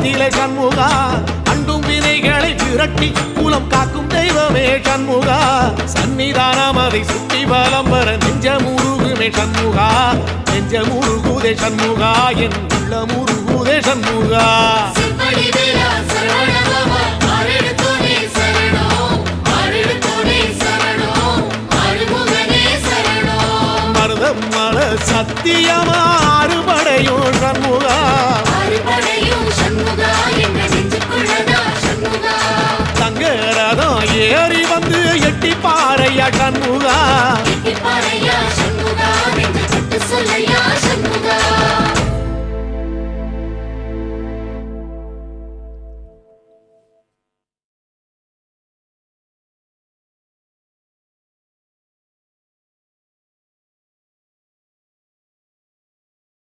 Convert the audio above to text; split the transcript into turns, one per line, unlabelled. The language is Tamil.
கோலத்திலே சண்முகா அண்டும் வினைகளை விரட்டி குலம் காக்கும் தெய்வமே சண்முகா சன்னிதானம் அதை சுற்றி பலம் வர நெஞ்சமுருகுமே சண்முகா நெஞ்சமுருகுதே சண்முகா என் உள்ள முருகுதே சண்முகா மருதமல சத்தியமா அறுபடையும் சண்முகா தங்கரதம் ஏறி வந்து எட்டி பாறையா சண்முகா